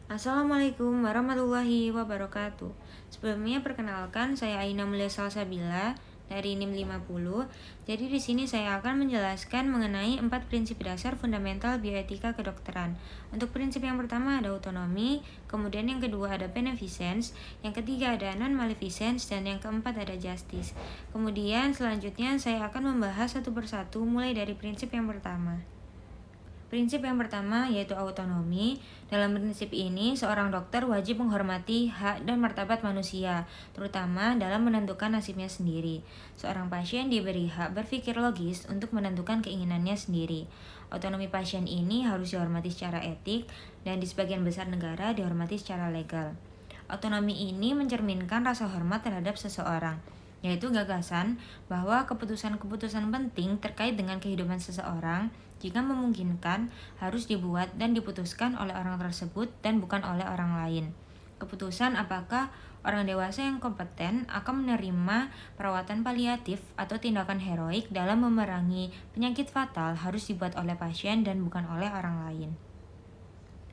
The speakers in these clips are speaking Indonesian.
Assalamualaikum warahmatullahi wabarakatuh. Sebelumnya perkenalkan, saya Aina Mulia Salsabila dari NIM 50. Jadi di sini saya akan menjelaskan mengenai 4 prinsip dasar fundamental bioetika kedokteran. Untuk prinsip yang pertama ada autonomi, kemudian yang kedua ada beneficence, yang ketiga ada non-maleficence, dan yang keempat ada justice. Kemudian selanjutnya saya akan membahas satu persatu mulai dari prinsip yang pertama. Prinsip yang pertama yaitu autonomi. Dalam prinsip ini, seorang dokter wajib menghormati hak dan martabat manusia, terutama dalam menentukan nasibnya sendiri. Seorang pasien diberi hak berpikir logis untuk menentukan keinginannya sendiri. Otonomi pasien ini harus dihormati secara etik dan di sebagian besar negara dihormati secara legal. Otonomi ini mencerminkan rasa hormat terhadap seseorang, yaitu gagasan bahwa keputusan-keputusan penting terkait dengan kehidupan seseorang jika memungkinkan harus dibuat dan diputuskan oleh orang tersebut dan bukan oleh orang lain. Keputusan apakah orang dewasa yang kompeten akan menerima perawatan paliatif atau tindakan heroik dalam memerangi penyakit fatal harus dibuat oleh pasien dan bukan oleh orang lain.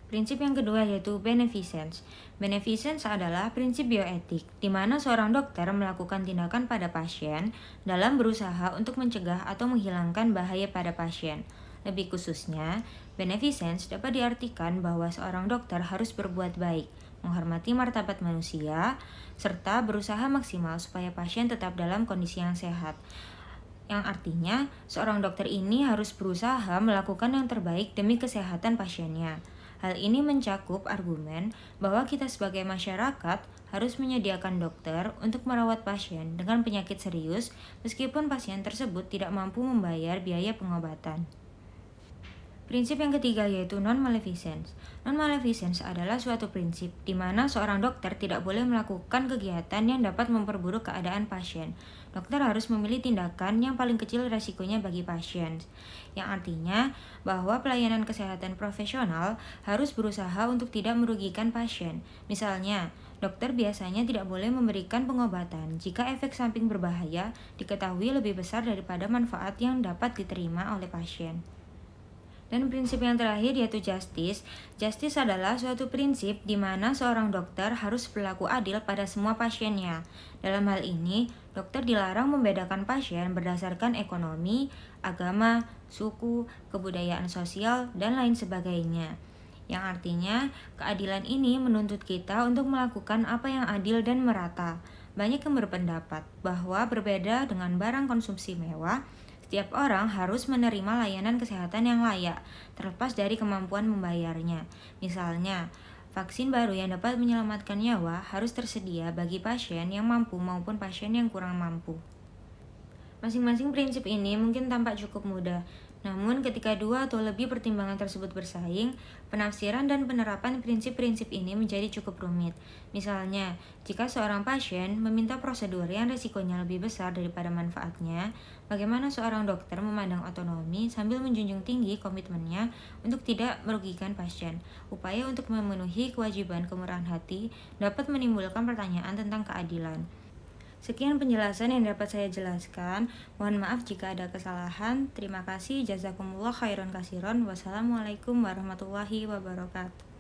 Prinsip yang kedua yaitu beneficence. Beneficence adalah prinsip bioetik, di mana seorang dokter melakukan tindakan pada pasien dalam berusaha untuk mencegah atau menghilangkan bahaya pada pasien. Lebih khususnya, beneficence dapat diartikan bahwa seorang dokter harus berbuat baik, menghormati martabat manusia, serta berusaha maksimal supaya pasien tetap dalam kondisi yang sehat. Yang artinya, seorang dokter ini harus berusaha melakukan yang terbaik demi kesehatan pasiennya. Hal ini mencakup argumen bahwa kita sebagai masyarakat harus menyediakan dokter untuk merawat pasien dengan penyakit serius meskipun pasien tersebut tidak mampu membayar biaya pengobatan. Prinsip yang ketiga yaitu non-maleficence. Non-maleficence adalah suatu prinsip di mana seorang dokter tidak boleh melakukan kegiatan yang dapat memperburuk keadaan pasien. Dokter harus memilih tindakan yang paling kecil resikonya bagi pasien, yang artinya bahwa pelayanan kesehatan profesional harus berusaha untuk tidak merugikan pasien. Misalnya, dokter biasanya tidak boleh memberikan pengobatan jika efek samping berbahaya diketahui lebih besar daripada manfaat yang dapat diterima oleh pasien. Dan prinsip yang terakhir yaitu justice. Justice adalah suatu prinsip di mana seorang dokter harus berlaku adil pada semua pasiennya. Dalam hal ini, dokter dilarang membedakan pasien berdasarkan ekonomi, agama, suku, kebudayaan sosial, dan lain sebagainya. Yang artinya, keadilan ini menuntut kita untuk melakukan apa yang adil dan merata. Banyak yang berpendapat bahwa berbeda dengan barang konsumsi mewah, setiap orang harus menerima layanan kesehatan yang layak, terlepas dari kemampuan membayarnya. Misalnya, vaksin baru yang dapat menyelamatkan nyawa harus tersedia bagi pasien yang mampu maupun pasien yang kurang mampu. Masing-masing prinsip ini mungkin tampak cukup mudah, namun ketika dua atau lebih pertimbangan tersebut bersaing, penafsiran dan penerapan prinsip-prinsip ini menjadi cukup rumit. Misalnya, jika seorang pasien meminta prosedur yang risikonya lebih besar daripada manfaatnya, bagaimana seorang dokter memandang otonomi sambil menjunjung tinggi komitmennya untuk tidak merugikan pasien? Upaya untuk memenuhi kewajiban kemurahan hati dapat menimbulkan pertanyaan tentang keadilan. Sekian penjelasan yang dapat saya jelaskan. Mohon maaf jika ada kesalahan. Terima kasih. Jazakumullah khairan kasiron. Wassalamualaikum warahmatullahi wabarakatuh.